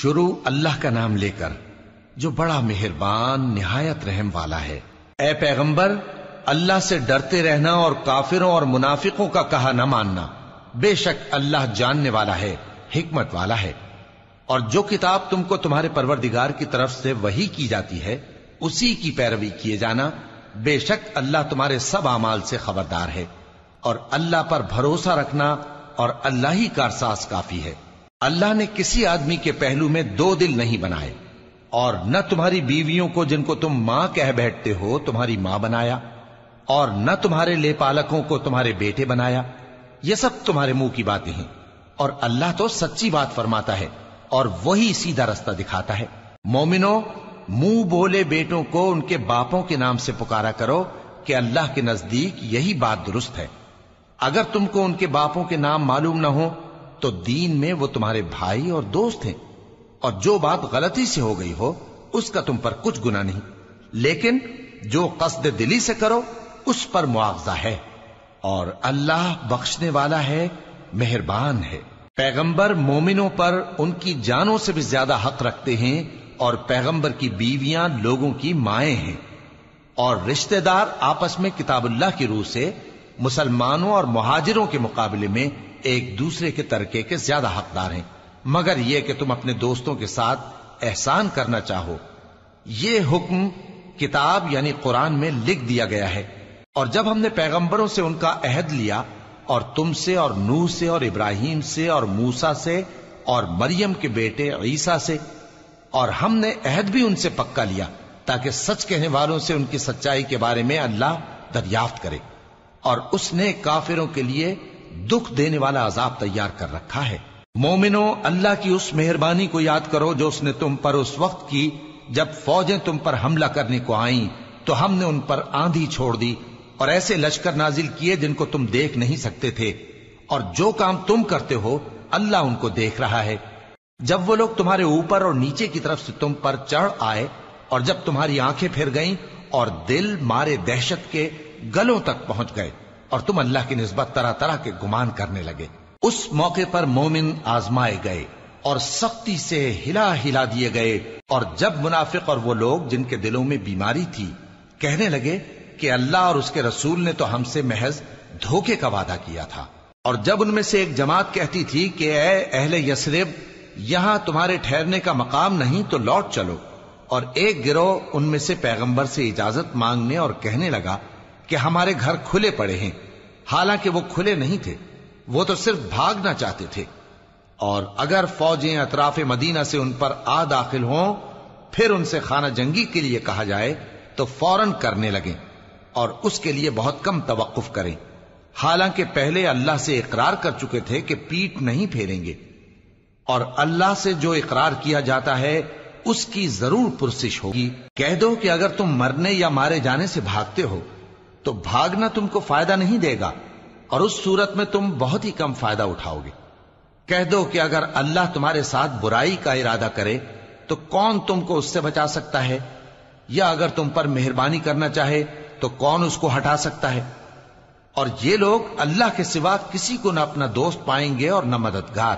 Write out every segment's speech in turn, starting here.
شروع اللہ کا نام لے کر جو بڑا مہربان نہایت رحم والا ہے۔ اے پیغمبر، اللہ سے ڈرتے رہنا اور کافروں اور منافقوں کا کہا نہ ماننا، بے شک اللہ جاننے والا ہے، حکمت والا ہے۔ اور جو کتاب تم کو تمہارے پروردگار کی طرف سے وحی کی جاتی ہے اسی کی پیروی کیے جانا، بے شک اللہ تمہارے سب اعمال سے خبردار ہے۔ اور اللہ پر بھروسہ رکھنا اور اللہ ہی کارساز کافی ہے۔ اللہ نے کسی آدمی کے پہلو میں دو دل نہیں بنائے، اور نہ تمہاری بیویوں کو جن کو تم ماں کہہ بیٹھتے ہو تمہاری ماں بنایا، اور نہ تمہارے لے پالکوں کو تمہارے بیٹے بنایا۔ یہ سب تمہارے منہ کی باتیں ہیں، اور اللہ تو سچی بات فرماتا ہے اور وہی سیدھا رستہ دکھاتا ہے۔ مومنو، منہ بولے بیٹوں کو ان کے باپوں کے نام سے پکارا کرو کہ اللہ کے نزدیک یہی بات درست ہے۔ اگر تم کو ان کے باپوں کے نام معلوم نہ ہو تو دین میں وہ تمہارے بھائی اور دوست ہیں، اور جو بات غلطی سے ہو گئی ہو اس کا تم پر کچھ گناہ نہیں، لیکن جو قصد دلی سے کرو اس پر معاوضہ ہے، اور اللہ بخشنے والا ہے، مہربان ہے۔ پیغمبر مومنوں پر ان کی جانوں سے بھی زیادہ حق رکھتے ہیں، اور پیغمبر کی بیویاں لوگوں کی مائیں ہیں، اور رشتہ دار آپس میں کتاب اللہ کی روح سے مسلمانوں اور مہاجروں کے مقابلے میں ایک دوسرے کے ترکے کے زیادہ حقدار ہیں، مگر یہ کہ تم اپنے دوستوں کے ساتھ احسان کرنا چاہو۔ یہ حکم کتاب یعنی قرآن میں لکھ دیا گیا ہے۔ اور جب ہم نے پیغمبروں سے ان کا عہد لیا، اور تم سے اور نوح سے اور ابراہیم سے اور موسیٰ سے اور مریم کے بیٹے عیسیٰ سے، اور ہم نے عہد بھی ان سے پکا لیا تاکہ سچ کہنے والوں سے ان کی سچائی کے بارے میں اللہ دریافت کرے، اور اس نے کافروں کے لیے دکھ دینے والا عذاب تیار کر رکھا ہے۔ مومنو، اللہ کی اس مہربانی کو یاد کرو جو اس نے تم پر اس وقت کی جب فوجیں تم پر حملہ کرنے کو آئیں تو ہم نے ان پر آندھی چھوڑ دی اور ایسے لشکر نازل کیے جن کو تم دیکھ نہیں سکتے تھے، اور جو کام تم کرتے ہو اللہ ان کو دیکھ رہا ہے۔ جب وہ لوگ تمہارے اوپر اور نیچے کی طرف سے تم پر چڑھ آئے، اور جب تمہاری آنکھیں پھر گئیں اور دل مارے دہشت کے گلوں تک پہنچ گئے، اور تم اللہ کی نسبت طرح طرح کے گمان کرنے لگے، اس موقع پر مومن آزمائے گئے اور سختی سے ہلا ہلا دیے گئے۔ اور جب منافق اور وہ لوگ جن کے دلوں میں بیماری تھی کہنے لگے کہ اللہ اور اس کے رسول نے تو ہم سے محض دھوکے کا وعدہ کیا تھا، اور جب ان میں سے ایک جماعت کہتی تھی کہ اے اہل یثرب، یہاں تمہارے ٹھہرنے کا مقام نہیں تو لوٹ چلو، اور ایک گروہ ان میں سے پیغمبر سے اجازت مانگنے اور کہنے لگا کہ ہمارے گھر کھلے پڑے ہیں، حالانکہ وہ کھلے نہیں تھے، وہ تو صرف بھاگنا چاہتے تھے۔ اور اگر فوجیں اطراف مدینہ سے ان پر آ داخل ہوں، پھر ان سے خانہ جنگی کے لیے کہا جائے تو فوراً کرنے لگیں، اور اس کے لیے بہت کم توقف کریں، حالانکہ پہلے اللہ سے اقرار کر چکے تھے کہ پیٹ نہیں پھیریں گے، اور اللہ سے جو اقرار کیا جاتا ہے اس کی ضرور پرسش ہوگی۔ کہہ دو کہ اگر تم مرنے یا مارے جانے سے بھاگتے ہو تو بھاگنا تم کو فائدہ نہیں دے گا، اور اس صورت میں تم بہت ہی کم فائدہ اٹھاؤ گے۔ کہہ دو کہ اگر اللہ تمہارے ساتھ برائی کا ارادہ کرے تو کون تم کو اس سے بچا سکتا ہے، یا اگر تم پر مہربانی کرنا چاہے تو کون اس کو ہٹا سکتا ہے۔ اور یہ لوگ اللہ کے سوا کسی کو نہ اپنا دوست پائیں گے اور نہ مددگار۔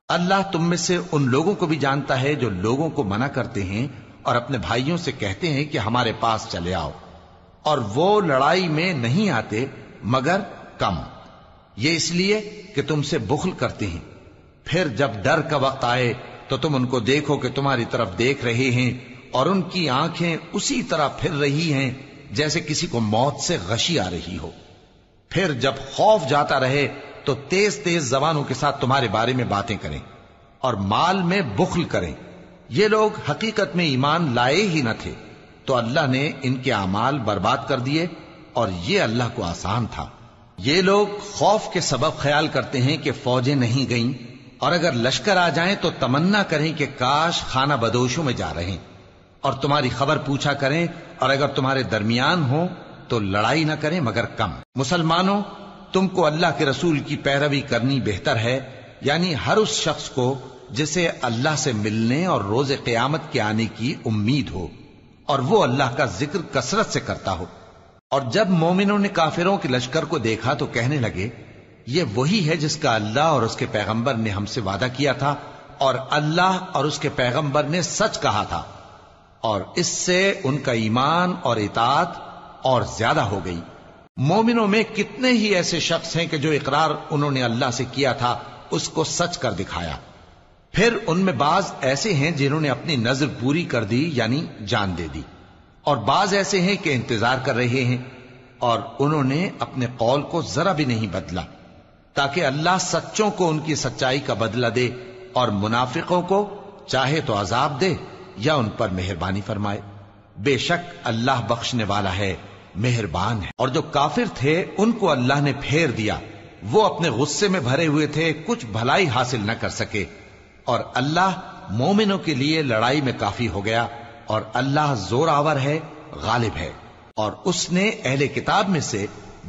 اللہ تم میں سے ان لوگوں کو بھی جانتا ہے جو لوگوں کو منع کرتے ہیں اور اپنے بھائیوں سے کہتے ہیں کہ ہمارے پاس چلے آؤ، اور وہ لڑائی میں نہیں آتے مگر کم، یہ اس لیے کہ تم سے بخل کرتے ہیں۔ پھر جب ڈر کا وقت آئے تو تم ان کو دیکھو کہ تمہاری طرف دیکھ رہے ہیں، اور ان کی آنکھیں اسی طرح پھر رہی ہیں جیسے کسی کو موت سے غشی آ رہی ہو۔ پھر جب خوف جاتا رہے تو تیز تیز زبانوں کے ساتھ تمہارے بارے میں باتیں کریں اور مال میں بخل کریں۔ یہ لوگ حقیقت میں ایمان لائے ہی نہ تھے، تو اللہ نے ان کے اعمال برباد کر دیے، اور یہ اللہ کو آسان تھا۔ یہ لوگ خوف کے سبب خیال کرتے ہیں کہ فوجیں نہیں گئیں، اور اگر لشکر آ جائیں تو تمنا کریں کہ کاش خانہ بدوشوں میں جا رہے ہیں، اور تمہاری خبر پوچھا کریں، اور اگر تمہارے درمیان ہوں تو لڑائی نہ کریں مگر کم۔ مسلمانوں، تم کو اللہ کے رسول کی پیروی کرنی بہتر ہے، یعنی ہر اس شخص کو جسے اللہ سے ملنے اور روز قیامت کے آنے کی امید ہو، اور وہ اللہ کا ذکر کثرت سے کرتا ہو۔ اور جب مومنوں نے کافروں کے لشکر کو دیکھا تو کہنے لگے یہ وہی ہے جس کا اللہ اور اس کے پیغمبر نے ہم سے وعدہ کیا تھا، اور اللہ اور اس کے پیغمبر نے سچ کہا تھا، اور اس سے ان کا ایمان اور اطاعت اور زیادہ ہو گئی۔ مومنوں میں کتنے ہی ایسے شخص ہیں کہ جو اقرار انہوں نے اللہ سے کیا تھا اس کو سچ کر دکھایا۔ پھر ان میں بعض ایسے ہیں جنہوں نے اپنی نظر پوری کر دی، یعنی جان دے دی، اور بعض ایسے ہیں کہ انتظار کر رہے ہیں، اور انہوں نے اپنے قول کو ذرا بھی نہیں بدلا، تاکہ اللہ سچوں کو ان کی سچائی کا بدلہ دے اور منافقوں کو چاہے تو عذاب دے یا ان پر مہربانی فرمائے۔ بے شک اللہ بخشنے والا ہے، مہربان ہے۔ اور جو کافر تھے ان کو اللہ نے پھیر دیا، وہ اپنے غصے میں بھرے ہوئے تھے، کچھ بھلائی حاصل نہ کر سکے، اور اللہ مومنوں کے لیے لڑائی میں کافی ہو گیا، اور اللہ زور آور ہے، غالب ہے۔ اور اس نے اہل کتاب میں سے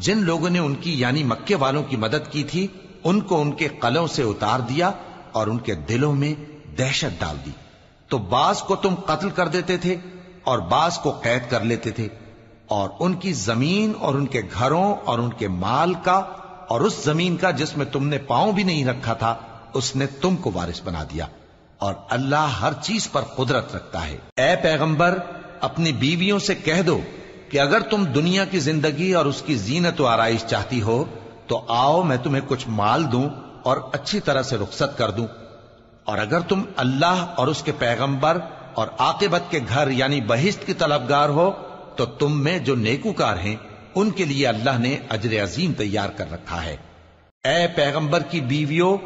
جن لوگوں نے ان کی یعنی مکے والوں کی مدد کی تھی ان کو ان کے قلعوں سے اتار دیا اور ان کے دلوں میں دہشت ڈال دی، تو بعض کو تم قتل کر دیتے تھے اور بعض کو قید کر لیتے تھے، اور ان کی زمین اور ان کے گھروں اور ان کے مال کا اور اس زمین کا جس میں تم نے پاؤں بھی نہیں رکھا تھا اس نے تم کو وارث بنا دیا، اور اللہ ہر چیز پر قدرت رکھتا ہے۔ اے پیغمبر، اپنی بیویوں سے کہہ دو کہ اگر تم دنیا کی زندگی اور اس کی زینت و آرائش چاہتی ہو تو آؤ میں تمہیں کچھ مال دوں اور اچھی طرح سے رخصت کر دوں، اور اگر تم اللہ اور اس کے پیغمبر اور عاقبت کے گھر یعنی بہشت کی طلبگار ہو تو تم میں جو نیکوکار ہیں ان کے لیے اللہ نے اجر عظیم تیار کر رکھا ہے۔ اے پیغمبر کی بیویوں،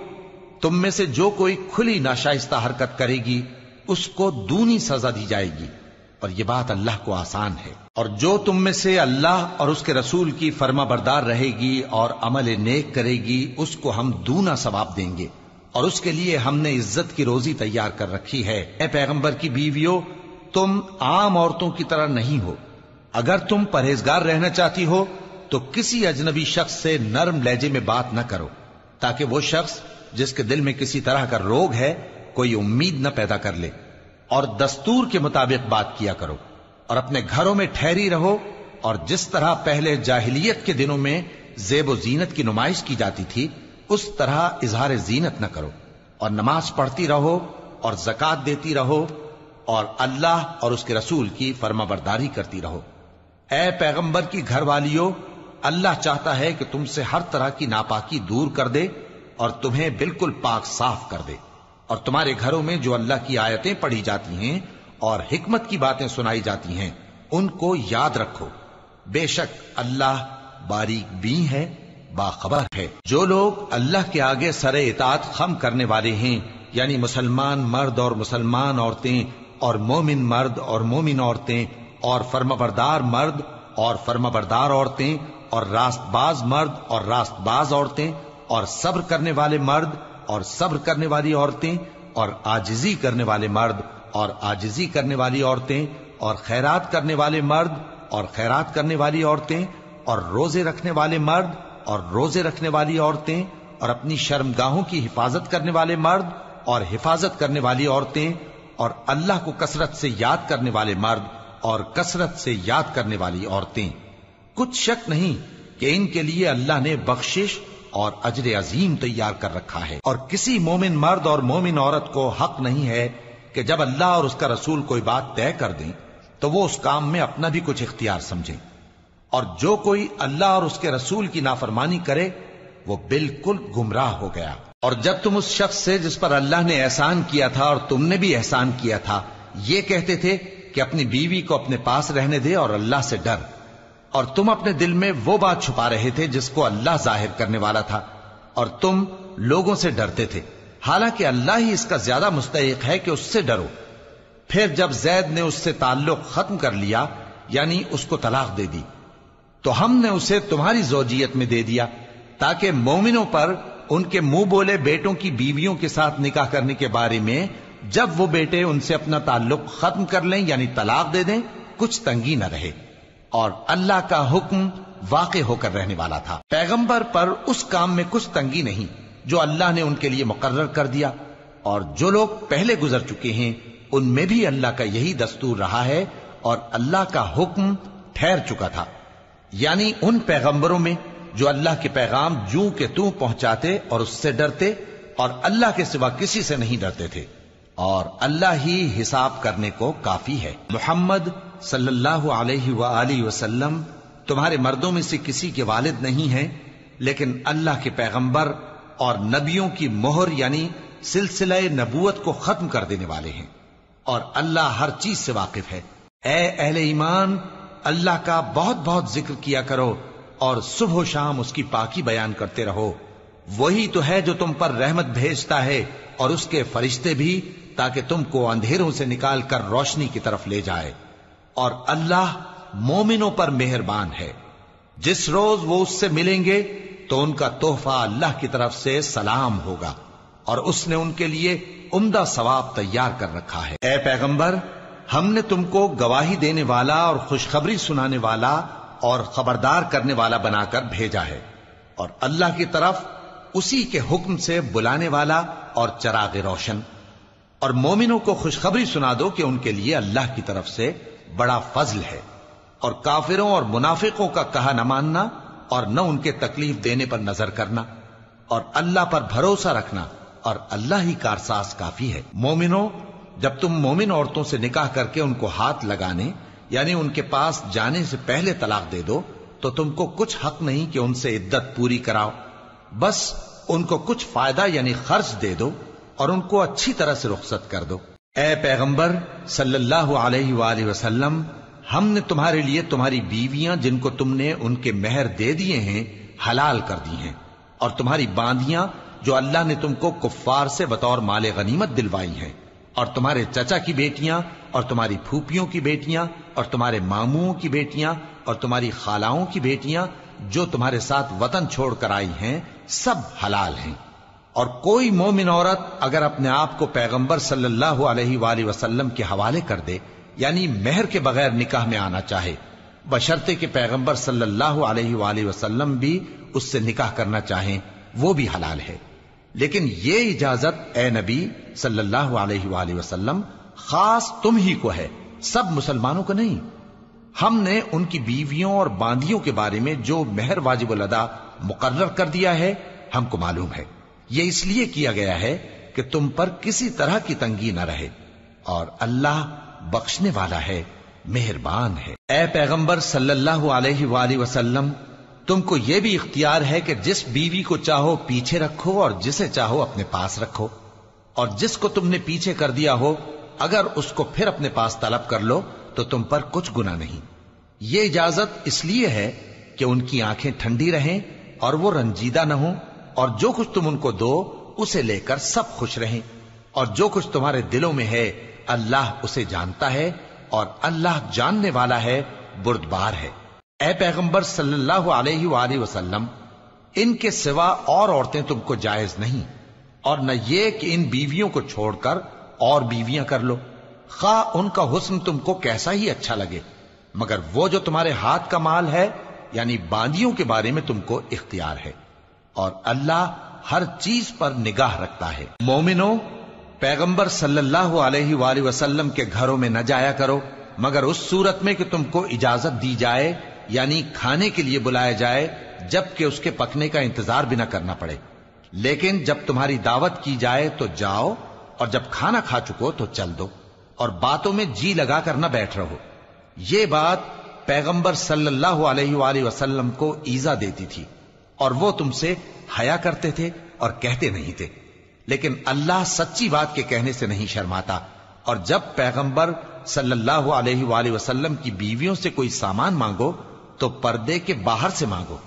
تم میں سے جو کوئی کھلی ناشائستہ حرکت کرے گی اس کو دونی سزا دی جائے گی، اور یہ بات اللہ کو آسان ہے۔ اور جو تم میں سے اللہ اور اس کے رسول کی فرما بردار رہے گی اور عمل نیک کرے گی اس کو ہم دونا ثواب دیں گے، اور اس کے لیے ہم نے عزت کی روزی تیار کر رکھی ہے۔ اے پیغمبر کی بیویوں، تم عام عورتوں کی طرح نہیں ہو، اگر تم پرہیزگار رہنا چاہتی ہو تو کسی اجنبی شخص سے نرم لہجے میں بات نہ کرو، تاکہ وہ شخص جس کے دل میں کسی طرح کا روگ ہے کوئی امید نہ پیدا کر لے، اور دستور کے مطابق بات کیا کرو، اور اپنے گھروں میں ٹھہری رہو، اور جس طرح پہلے جاہلیت کے دنوں میں زیب و زینت کی نمائش کی جاتی تھی اس طرح اظہار زینت نہ کرو، اور نماز پڑھتی رہو اور زکوٰۃ دیتی رہو، اور اللہ اور اس کے رسول کی فرما برداری کرتی رہو۔ اے پیغمبر کی گھر والیوں، اللہ چاہتا ہے کہ تم سے ہر طرح کی ناپاکی دور کر دے اور تمہیں بالکل پاک صاف کر دے، اور تمہارے گھروں میں جو اللہ کی آیتیں پڑھی جاتی ہیں اور حکمت کی باتیں سنائی جاتی ہیں ان کو یاد رکھو، بے شک اللہ باریک بین ہے، باخبر ہے۔ جو لوگ اللہ کے آگے سر اطاعت خم کرنے والے ہیں، یعنی مسلمان مرد اور مسلمان عورتیں اور مومن مرد اور مومن عورتیں اور فرمانبردار مرد اور فرمانبردار عورتیں اور راست باز مرد اور راست باز عورتیں اور صبر کرنے والے مرد اور صبر کرنے والی عورتیں اور عاجزی کرنے والے مرد اور عاجزی کرنے والی عورتیں اور خیرات کرنے والے مرد اور خیرات کرنے والی عورتیں اور روزے رکھنے والے مرد اور روزے رکھنے والی عورتیں اور اپنی شرمگاہوں کی حفاظت کرنے والے مرد اور حفاظت کرنے والی عورتیں اور اللہ کو کثرت سے یاد کرنے والے مرد اور کثرت سے یاد کرنے والی عورتیں۔ کچھ شک نہیں کہ ان کے لیے اللہ نے بخشش اور اجر عظیم تیار کر رکھا ہے، اور کسی مومن مرد اور مومن عورت کو حق نہیں ہے کہ جب اللہ اور اس کا رسول کوئی بات طے کر دیں تو وہ اس کام میں اپنا بھی کچھ اختیار سمجھیں، اور جو کوئی اللہ اور اس کے رسول کی نافرمانی کرے وہ بالکل گمراہ ہو گیا۔ اور جب تم اس شخص سے جس پر اللہ نے احسان کیا تھا اور تم نے بھی احسان کیا تھا یہ کہتے تھے کہ اپنی بیوی کو اپنے پاس رہنے دے اور اللہ سے ڈر، اور تم اپنے دل میں وہ بات چھپا رہے تھے جس کو اللہ ظاہر کرنے والا تھا، اور تم لوگوں سے ڈرتے تھے، حالانکہ اللہ ہی اس کا زیادہ مستحق ہے کہ اس سے ڈرو۔ پھر جب زید نے اس سے تعلق ختم کر لیا یعنی اس کو طلاق دے دی تو ہم نے اسے تمہاری زوجیت میں دے دیا تاکہ مومنوں پر ان کے منہ بولے بیٹوں کی بیویوں کے ساتھ نکاح کرنے کے بارے میں جب وہ بیٹے ان سے اپنا تعلق ختم کر لیں یعنی طلاق دے دیں کچھ تنگی نہ رہے، اور اللہ کا حکم واقع ہو کر رہنے والا تھا۔ پیغمبر پر اس کام میں کچھ تنگی نہیں جو اللہ نے ان کے لیے مقرر کر دیا، اور جو لوگ پہلے گزر چکے ہیں ان میں بھی اللہ کا یہی دستور رہا ہے، اور اللہ کا حکم ٹھہر چکا تھا، یعنی ان پیغمبروں میں جو اللہ کے پیغام جوں کہ توں پہنچاتے اور اس سے ڈرتے اور اللہ کے سوا کسی سے نہیں ڈرتے تھے، اور اللہ ہی حساب کرنے کو کافی ہے۔ محمد صلی اللہ علیہ وآلہ وسلم تمہارے مردوں میں سے کسی کے والد نہیں ہیں، لیکن اللہ کے پیغمبر اور نبیوں کی مہر یعنی سلسلہ نبوت کو ختم کر دینے والے ہیں، اور اللہ ہر چیز سے واقف ہے۔ اے اہل ایمان، اللہ کا بہت بہت ذکر کیا کرو اور صبح و شام اس کی پاکی بیان کرتے رہو۔ وہی تو ہے جو تم پر رحمت بھیجتا ہے اور اس کے فرشتے بھی، تاکہ تم کو اندھیروں سے نکال کر روشنی کی طرف لے جائے، اور اللہ مومنوں پر مہربان ہے۔ جس روز وہ اس سے ملیں گے تو ان کا تحفہ اللہ کی طرف سے سلام ہوگا، اور اس نے ان کے لیے عمدہ ثواب تیار کر رکھا ہے۔ اے پیغمبر، ہم نے تم کو گواہی دینے والا اور خوشخبری سنانے والا اور خبردار کرنے والا بنا کر بھیجا ہے، اور اللہ کی طرف اسی کے حکم سے بلانے والا اور چراغ روشن۔ اور مومنوں کو خوشخبری سنا دو کہ ان کے لیے اللہ کی طرف سے بڑا فضل ہے، اور کافروں اور منافقوں کا کہا نہ ماننا اور نہ ان کے تکلیف دینے پر نظر کرنا، اور اللہ پر بھروسہ رکھنا، اور اللہ ہی کارساز کافی ہے۔ مومنوں، جب تم مومن عورتوں سے نکاح کر کے ان کو ہاتھ لگانے یعنی ان کے پاس جانے سے پہلے طلاق دے دو تو تم کو کچھ حق نہیں کہ ان سے عدت پوری کراؤ، بس ان کو کچھ فائدہ یعنی خرچ دے دو اور ان کو اچھی طرح سے رخصت کر دو۔ اے پیغمبر صلی اللہ علیہ وآلہ وسلم، ہم نے تمہارے لیے تمہاری بیویاں جن کو تم نے ان کے مہر دے دیے ہیں حلال کر دی ہیں، اور تمہاری باندیاں جو اللہ نے تم کو کفار سے بطور مال غنیمت دلوائی ہیں، اور تمہارے چچا کی بیٹیاں اور تمہاری پھوپھیوں کی بیٹیاں اور تمہارے ماموں کی بیٹیاں اور تمہاری خالاؤں کی بیٹیاں جو تمہارے ساتھ وطن چھوڑ کر آئی ہیں، سب حلال ہیں۔ اور کوئی مومن عورت اگر اپنے آپ کو پیغمبر صلی اللہ علیہ وآلہ وسلم کے حوالے کر دے یعنی مہر کے بغیر نکاح میں آنا چاہے، بشرطے کہ پیغمبر صلی اللہ علیہ وآلہ وسلم بھی اس سے نکاح کرنا چاہیں، وہ بھی حلال ہے۔ لیکن یہ اجازت اے نبی صلی اللہ علیہ وآلہ وسلم خاص تم ہی کو ہے، سب مسلمانوں کو نہیں۔ ہم نے ان کی بیویوں اور باندیوں کے بارے میں جو مہر واجب الادا مقرر کر دیا ہے ہم کو معلوم ہے، یہ اس لیے کیا گیا ہے کہ تم پر کسی طرح کی تنگی نہ رہے، اور اللہ بخشنے والا ہے، مہربان ہے۔ اے پیغمبر صلی اللہ علیہ وآلہ وسلم، تم کو یہ بھی اختیار ہے کہ جس بیوی کو چاہو پیچھے رکھو اور جسے چاہو اپنے پاس رکھو، اور جس کو تم نے پیچھے کر دیا ہو اگر اس کو پھر اپنے پاس طلب کر لو تو تم پر کچھ گناہ نہیں۔ یہ اجازت اس لیے ہے کہ ان کی آنکھیں ٹھنڈی رہیں اور وہ رنجیدہ نہ ہوں، اور جو کچھ تم ان کو دو اسے لے کر سب خوش رہیں، اور جو کچھ تمہارے دلوں میں ہے اللہ اسے جانتا ہے، اور اللہ جاننے والا ہے، بردبار ہے۔ اے پیغمبر صلی اللہ علیہ وآلہ وسلم، ان کے سوا اور عورتیں تم کو جائز نہیں، اور نہ یہ کہ ان بیویوں کو چھوڑ کر اور بیویاں کر لو، خواہ ان کا حسن تم کو کیسا ہی اچھا لگے، مگر وہ جو تمہارے ہاتھ کا مال ہے یعنی باندیوں کے بارے میں تم کو اختیار ہے، اور اللہ ہر چیز پر نگاہ رکھتا ہے۔ مومنوں، پیغمبر صلی اللہ علیہ وآلہ وسلم کے گھروں میں نہ جایا کرو مگر اس صورت میں کہ تم کو اجازت دی جائے یعنی کھانے کے لیے بلایا جائے جبکہ اس کے پکنے کا انتظار بھی نہ کرنا پڑے، لیکن جب تمہاری دعوت کی جائے تو جاؤ، اور جب کھانا کھا چکو تو چل دو، اور باتوں میں جی لگا کر نہ بیٹھ رہو۔ یہ بات پیغمبر صلی اللہ علیہ وآلہ وسلم کو ایذا دیتی تھی، اور وہ تم سے حیا کرتے تھے اور کہتے نہیں تھے، لیکن اللہ سچی بات کے کہنے سے نہیں شرماتا، اور جب پیغمبر صلی اللہ علیہ وآلہ وسلم کی بیویوں سے کوئی سامان مانگو تو پردے کے باہر سے مانگو،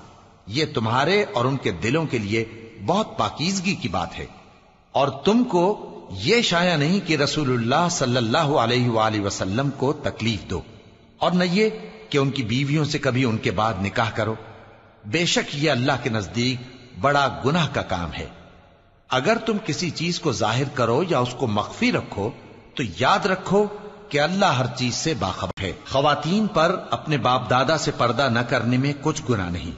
یہ تمہارے اور ان کے دلوں کے لیے بہت پاکیزگی کی بات ہے۔ اور تم کو یہ شایع نہیں کہ رسول اللہ صلی اللہ علیہ وآلہ وسلم کو تکلیف دو، اور نہ یہ کہ ان کی بیویوں سے کبھی ان کے بعد نکاح کرو، بے شک یہ اللہ کے نزدیک بڑا گناہ کا کام ہے۔ اگر تم کسی چیز کو ظاہر کرو یا اس کو مخفی رکھو تو یاد رکھو کہ اللہ ہر چیز سے باخبر ہے۔ خواتین پر اپنے باپ دادا سے پردہ نہ کرنے میں کچھ گناہ نہیں،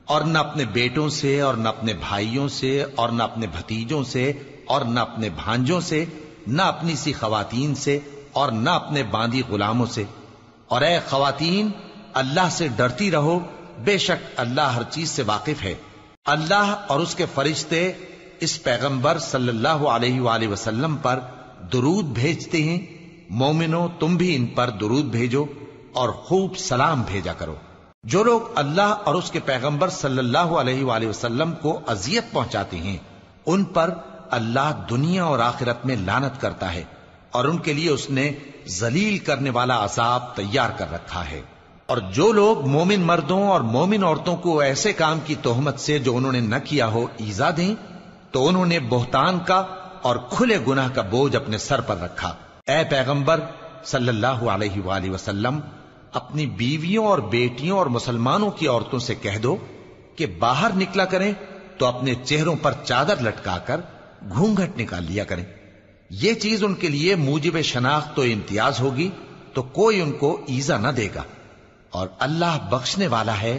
اور نہ اپنے بیٹوں سے اور نہ اپنے بھائیوں سے اور نہ اپنے بھتیجوں سے اور نہ اپنے بھانجوں سے، نہ اپنی سی خواتین سے اور نہ اپنے باندی غلاموں سے۔ اور اے خواتین، اللہ سے ڈرتی رہو، بے شک اللہ ہر چیز سے واقف ہے۔ اللہ اور اس کے فرشتے اس پیغمبر صلی اللہ علیہ وآلہ وسلم پر درود بھیجتے ہیں، مومنو تم بھی ان پر درود بھیجو اور خوب سلام بھیجا کرو۔ جو لوگ اللہ اور اس کے پیغمبر صلی اللہ علیہ وآلہ وسلم کو اذیت پہنچاتے ہیں ان پر اللہ دنیا اور آخرت میں لعنت کرتا ہے، اور ان کے لیے اس نے ذلیل کرنے والا عذاب تیار کر رکھا ہے۔ اور جو لوگ مومن مردوں اور مومن عورتوں کو ایسے کام کی تہمت سے جو انہوں نے نہ کیا ہو ایذا دیں تو انہوں نے بہتان کا اور کھلے گناہ کا بوجھ اپنے سر پر رکھا۔ اے پیغمبر صلی اللہ علیہ وآلہ وسلم، اپنی بیویوں اور بیٹیوں اور مسلمانوں کی عورتوں سے کہہ دو کہ باہر نکلا کریں تو اپنے چہروں پر چادر لٹکا کر گھونگھٹ نکال لیا کریں۔ یہ چیز ان کے لیے موجب شناخت و امتیاز ہوگی تو کوئی ان کو ایذا نہ دے گا، اور اللہ بخشنے والا ہے،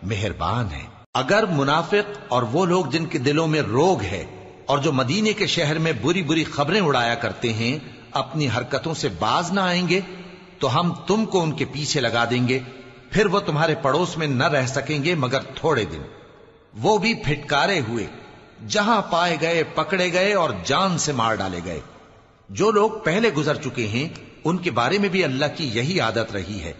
مہربان ہے۔ اگر منافق اور وہ لوگ جن کے دلوں میں روگ ہے اور جو مدینے کے شہر میں بری بری خبریں اڑایا کرتے ہیں اپنی حرکتوں سے باز نہ آئیں گے تو ہم تم کو ان کے پیچھے لگا دیں گے، پھر وہ تمہارے پڑوس میں نہ رہ سکیں گے مگر تھوڑے دن، وہ بھی پھٹکارے ہوئے، جہاں پائے گئے پکڑے گئے اور جان سے مار ڈالے گئے۔ جو لوگ پہلے گزر چکے ہیں ان کے بارے میں بھی اللہ کی یہی عادت رہی ہے،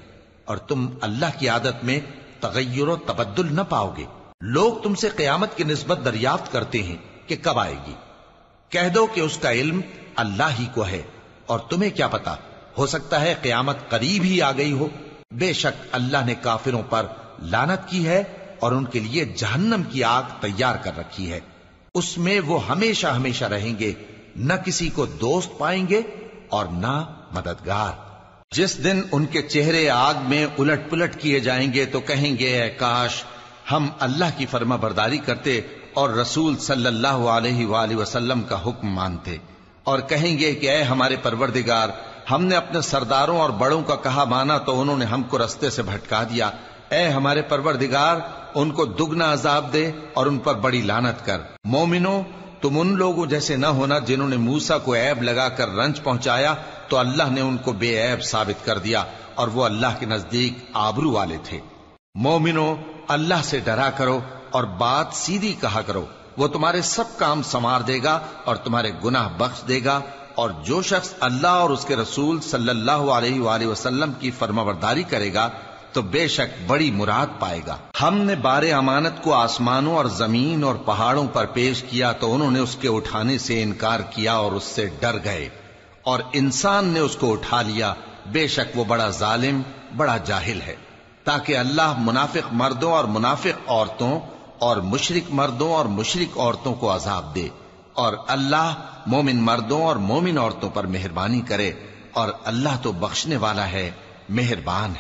اور تم اللہ کی عادت میں تغیر و تبدل نہ پاؤ گے۔ لوگ تم سے قیامت کی نسبت دریافت کرتے ہیں کہ کب آئے گی، کہہ دو کہ اس کا علم اللہ ہی کو ہے، اور تمہیں کیا پتا، ہو سکتا ہے قیامت قریب ہی آ گئی ہو۔ بے شک اللہ نے کافروں پر لعنت کی ہے اور ان کے لیے جہنم کی آگ تیار کر رکھی ہے، اس میں وہ ہمیشہ ہمیشہ رہیں گے، نہ کسی کو دوست پائیں گے اور نہ مددگار۔ جس دن ان کے چہرے آگ میں الٹ پلٹ کیے جائیں گے تو کہیں گے اے کاش ہم اللہ کی فرما برداری کرتے اور رسول صلی اللہ علیہ وآلہ وسلم کا حکم مانتے، اور کہیں گے کہ اے ہمارے پروردگار، ہم نے اپنے سرداروں اور بڑوں کا کہا مانا تو انہوں نے ہم کو رستے سے بھٹکا دیا۔ اے ہمارے پروردگار، ان کو دگنا عذاب دے اور ان پر بڑی لعنت کر۔ مومنو تم ان لوگوں جیسے نہ ہونا جنہوں نے موسیٰ کو عیب لگا کر رنج پہنچایا تو اللہ نے ان کو بے عیب ثابت کر دیا، اور وہ اللہ کے نزدیک آبرو والے تھے۔ مومنو اللہ سے ڈرا کرو اور بات سیدھی کہا کرو، وہ تمہارے سب کام سنوار دے گا اور تمہارے گناہ بخش دے گا، اور جو شخص اللہ اور اس کے رسول صلی اللہ علیہ وآلہ وسلم کی فرمانبرداری کرے گا تو بے شک بڑی مراد پائے گا۔ ہم نے بار امانت کو آسمانوں اور زمین اور پہاڑوں پر پیش کیا تو انہوں نے اس کے اٹھانے سے انکار کیا اور اس سے ڈر گئے، اور انسان نے اس کو اٹھا لیا، بے شک وہ بڑا ظالم بڑا جاہل ہے۔ تاکہ اللہ منافق مردوں اور منافق عورتوں اور مشرک مردوں اور مشرک عورتوں کو عذاب دے، اور اللہ مومن مردوں اور مومن عورتوں پر مہربانی کرے، اور اللہ تو بخشنے والا ہے، مہربان ہے۔